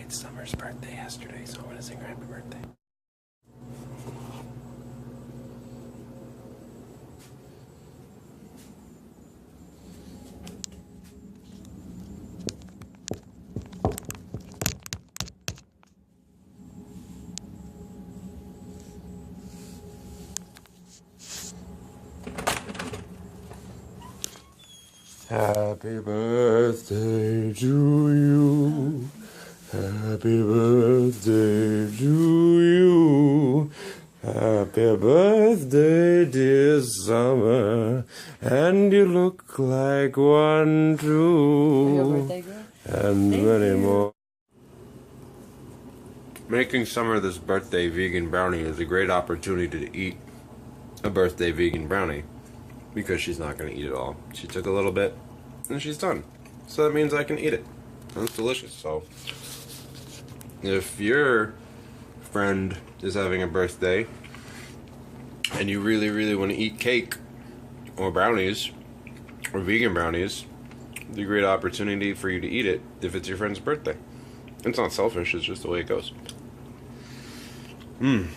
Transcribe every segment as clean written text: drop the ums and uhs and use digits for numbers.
It's Summer's birthday yesterday, so I want to sing her happy birthday. Happy birthday to you. Happy birthday to you. Happy birthday, dear Summer. And you look like one too. Your birthday girl? And many more. Making Summer this birthday vegan brownie is a great opportunity to eat a birthday vegan brownie. Because she's not going to eat it all. She took a little bit, and she's done. So that means I can eat it. And it's delicious. So, if your friend is having a birthday, and you really, really want to eat cake, or brownies, or vegan brownies, it's a great opportunity for you to eat it if it's your friend's birthday. It's not selfish, it's just the way it goes. And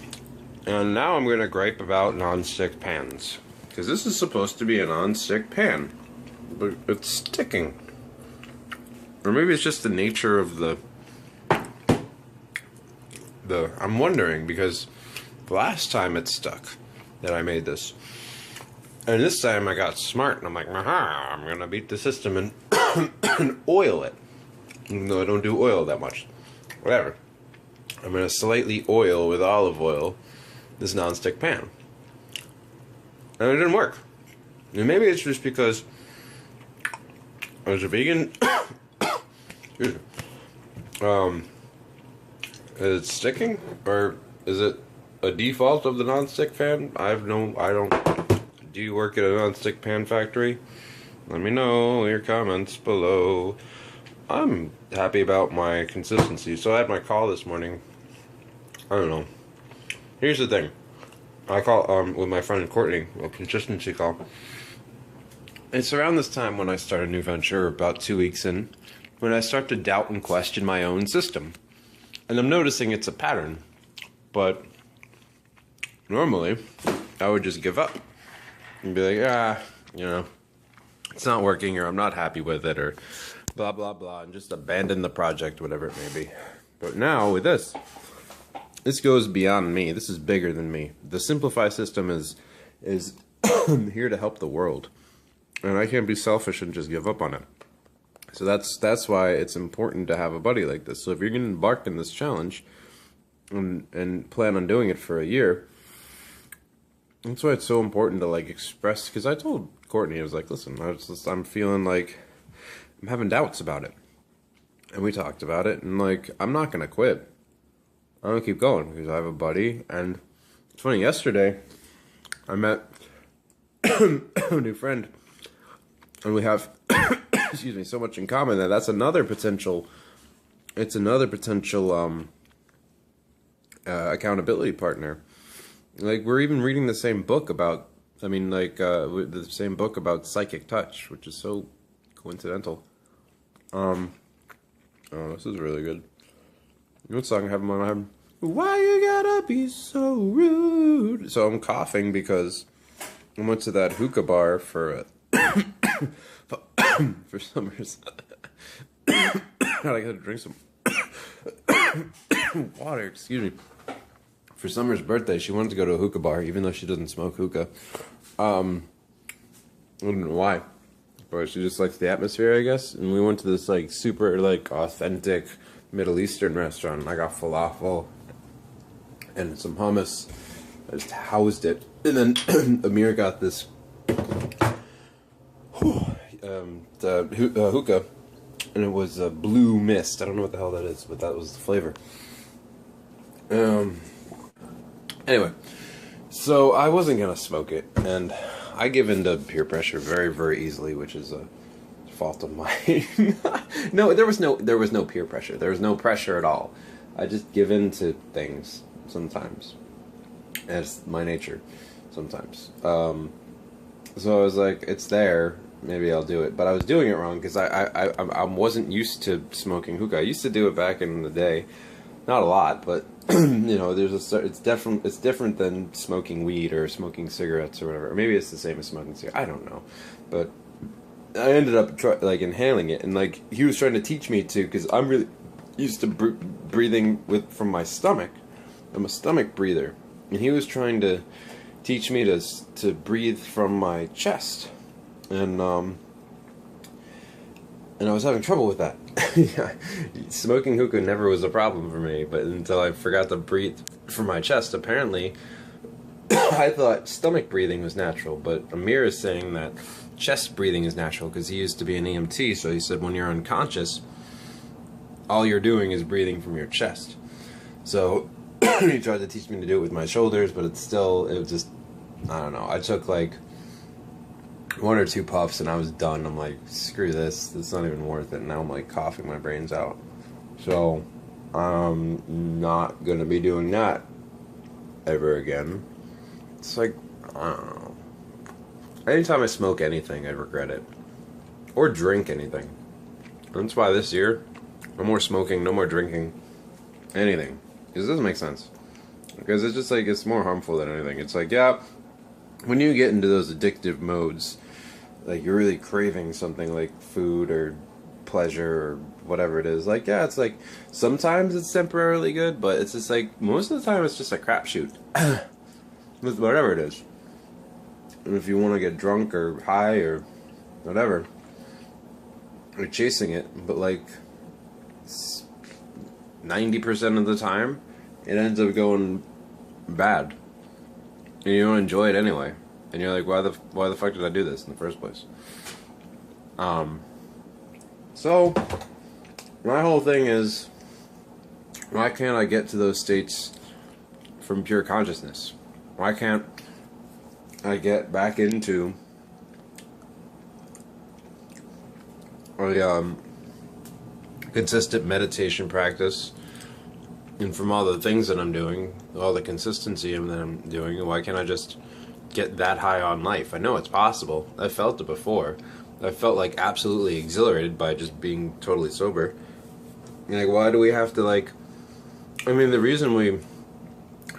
now I'm going to gripe about non-stick pans. Because this is supposed to be a non-stick pan, but it's sticking. Or maybe it's just the nature of the I'm wondering, because the last time it stuck that I made this. And this time I got smart and I'm like, aha, I'm gonna beat the system and, and oil it. Even though I don't do oil that much. Whatever. I'm gonna slightly oil with olive oil this non-stick pan. And it didn't work. And maybe it's just because I was a vegan. Excuse me. Is it sticking? Or is it a default of the non-stick pan? I don't. Do you work at a non-stick pan factory? Let me know in your comments below. I'm happy about my consistency. So I had my call this morning. I don't know. Here's the thing. I call with my friend Courtney, a consistency call. It's around this time when I start a new venture, about 2 weeks in, when I start to doubt and question my own system. And I'm noticing it's a pattern. But normally, I would just give up. And be like, it's not working, or I'm not happy with it, or blah, blah, blah, and just abandon the project, whatever it may be. But now, with this goes beyond me. This is bigger than me. The Simplify system is here to help the world. And I can't be selfish and just give up on it. So that's why it's important to have a buddy like this. So if you're going to embark in this challenge and plan on doing it for a year, that's why it's so important to like express. Because I told Courtney, I was like, listen, I'm feeling like I'm having doubts about it. And we talked about it, and like, I'm not going to quit. I'm gonna keep going because I have a buddy. And it's funny, yesterday I met a new friend, and we have excuse me, so much in common that that's another potential. It's another potential accountability partner. Like, we're even reading the same book about. The same book about psychic touch, which is so coincidental. Oh, this is really good. What song I have in my head? Why you gotta be so rude? So I'm coughing because I went to that hookah bar for Summer's. I gotta drink some water. Excuse me. For Summer's birthday, she wanted to go to a hookah bar, even though she doesn't smoke hookah. I don't know why, but she just likes the atmosphere, I guess. And we went to this like super like authentic Middle Eastern restaurant. I got falafel and some hummus. I just housed it, and then Amir got this hookah, and it was a blue mist. I don't know what the hell that is, but that was the flavor. Anyway, so I wasn't gonna smoke it, and I give in to peer pressure very, very easily, which is a fault of mine. No, there was no peer pressure. There was no pressure at all. I just give in to things sometimes. It's my nature sometimes. So I was like, it's there. maybe I'll do it. But I was doing it wrong because I wasn't used to smoking hookah. I used to do it back in the day, not a lot, but you know, it's different than smoking weed or smoking cigarettes or whatever. Or maybe it's the same as smoking cigarettes. I don't know, but I ended up like inhaling it, and like he was trying to teach me to, because I'm really used to breathing from my stomach. I'm a stomach breather, and he was trying to teach me to breathe from my chest, and I was having trouble with that. Yeah. Smoking hookah never was a problem for me, but until I forgot to breathe from my chest. Apparently, I thought stomach breathing was natural, but Amir is saying that chest breathing is natural because he used to be an EMT, so he said when you're unconscious, all you're doing is breathing from your chest. So he tried to teach me to do it with my shoulders, but it was just, I don't know. I took like 1 or 2 puffs and I was done. I'm like, screw this. It's not even worth it. Now I'm like coughing my brains out. So I'm not going to be doing that ever again. It's like, I don't know. Anytime I smoke anything, I regret it. Or drink anything. That's why this year, no more smoking, no more drinking, anything. Because it doesn't make sense. Because it's just like, it's more harmful than anything. It's like, yeah, when you get into those addictive modes, like you're really craving something like food or pleasure or whatever it is, like, yeah, it's like, sometimes it's temporarily good, but it's just like, most of the time it's just a crapshoot. With whatever it is. And if you want to get drunk or high or whatever, you're chasing it, but like 90% of the time, it ends up going bad, and you don't enjoy it anyway. And you're like, why the fuck did I do this in the first place? So my whole thing is, why can't I get to those states from pure consciousness? Why can't I get back into a consistent meditation practice, and from all the things that I'm doing, all the consistency that I'm doing, why can't I just get that high on life? I know it's possible. I felt it before. I felt like absolutely exhilarated by just being totally sober. Like, why do we have to, like, I mean, the reason we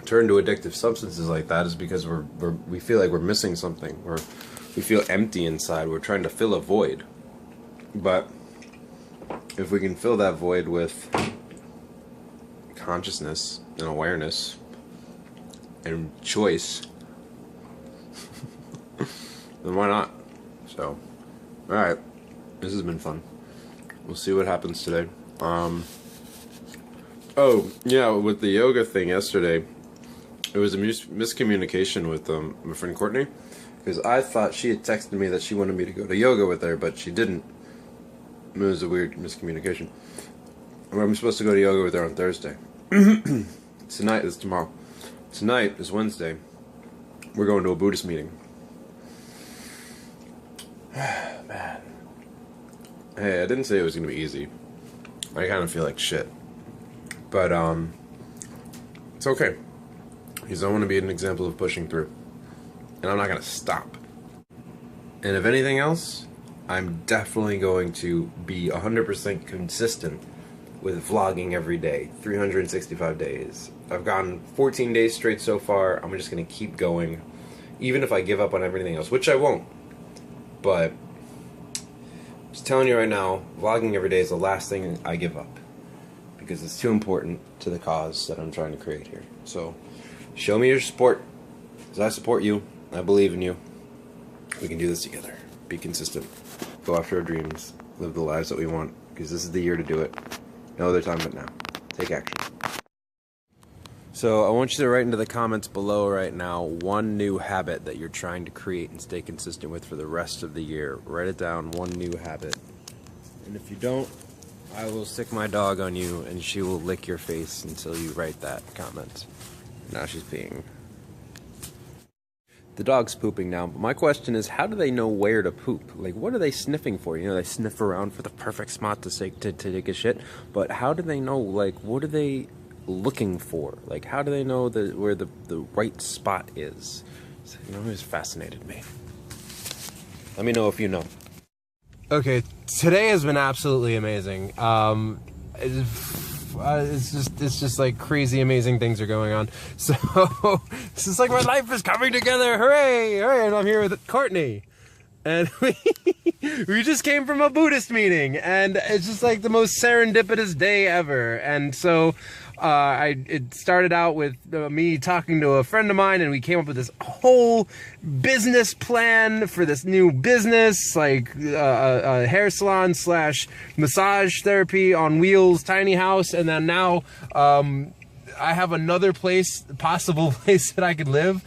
turn to addictive substances like that is because we feel like we're missing something, or we feel empty inside. We're trying to fill a void. But if we can fill that void with consciousness and awareness and choice, then why not? So, alright, this has been fun. We'll see what happens today. Oh, yeah, with the yoga thing yesterday, it was a miscommunication with my friend Courtney, because I thought she had texted me that she wanted me to go to yoga with her, but she didn't. It was a weird miscommunication. I'm supposed to go to yoga with her on Thursday. Tonight is tomorrow. Tonight is Wednesday. We're going to a Buddhist meeting. Man. Hey, I didn't say it was going to be easy. I kind of feel like shit. But, it's okay. Because I want to be an example of pushing through. And I'm not going to stop. And if anything else, I'm definitely going to be 100% consistent with vlogging every day, 365 days. I've gone 14 days straight so far. I'm just going to keep going, even if I give up on everything else, which I won't. But I'm just telling you right now, vlogging every day is the last thing I give up, because it's too important to the cause that I'm trying to create here. So show me your support, because I support you. I believe in you. We can do this together. Be consistent. Go after our dreams. Live the lives that we want, because this is the year to do it. No other time but now. Take action. So I want you to write into the comments below right now one new habit that you're trying to create and stay consistent with for the rest of the year. Write it down, one new habit. And if you don't, I will stick my dog on you and she will lick your face until you write that comment. Now she's peeing. The dog's pooping now, but my question is, how do they know where to poop? Like, what are they sniffing for? You know, they sniff around for the perfect spot to take a shit, but how do they know, like, what are they looking for? Like, how do they know where the right spot is? So, you know, it's fascinated me. Let me know if you know. Okay, today has been absolutely amazing. It's just like crazy amazing things are going on. So it's just like my life is coming together. Hooray! Hooray! And I'm here with Courtney. And we just came from a Buddhist meeting, and it's just like the most serendipitous day ever. And so it started out with me talking to a friend of mine, and we came up with this whole business plan for this new business, like a hair salon slash massage therapy on wheels, tiny house. And then now I have another possible place that I could live.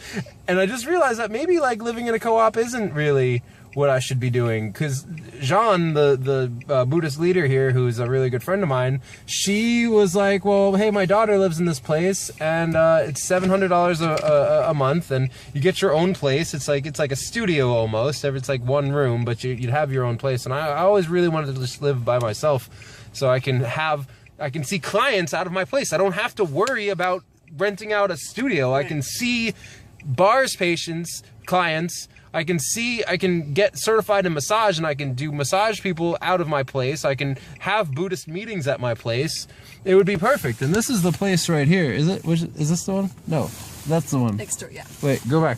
And I just realized that maybe like living in a co-op isn't really what I should be doing, because Jean, the Buddhist leader here, who's a really good friend of mine, she was like, well, hey, my daughter lives in this place, and it's $700 a month, and you get your own place. It's like a studio almost. It's like one room, but you'd have your own place. And I always really wanted to just live by myself, so I can see clients out of my place. I don't have to worry about renting out a studio. I can see bars clients. I can get certified in massage, and I can do massage people out of my place. I can have Buddhist meetings at my place. It would be perfect. And this is the place right here. Is it? Is this the one? No, that's the one. Next door, yeah. Wait, go back.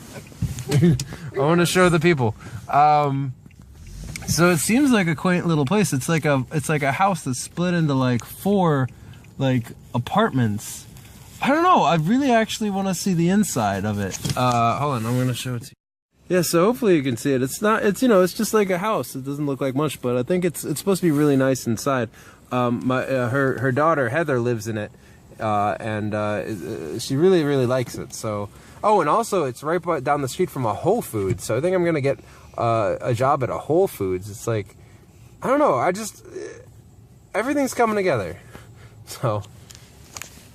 Okay. I want to show the people. So it seems like a quaint little place. It's like a house that's split into like 4 like apartments. I don't know. I really actually want to see the inside of it. Hold on, I'm going to show it to you. Yeah, so hopefully you can see it. It's just like a house. It doesn't look like much, but I think it's supposed to be really nice inside. Her daughter Heather lives in it, and she really likes it. So, oh, and also it's right down the street from a Whole Foods. So I think I'm gonna get a job at a Whole Foods. It's like, I don't know. Everything's coming together. So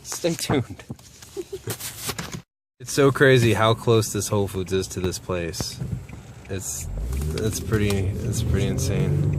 stay tuned. It's so crazy how close this Whole Foods is to this place. It's pretty insane.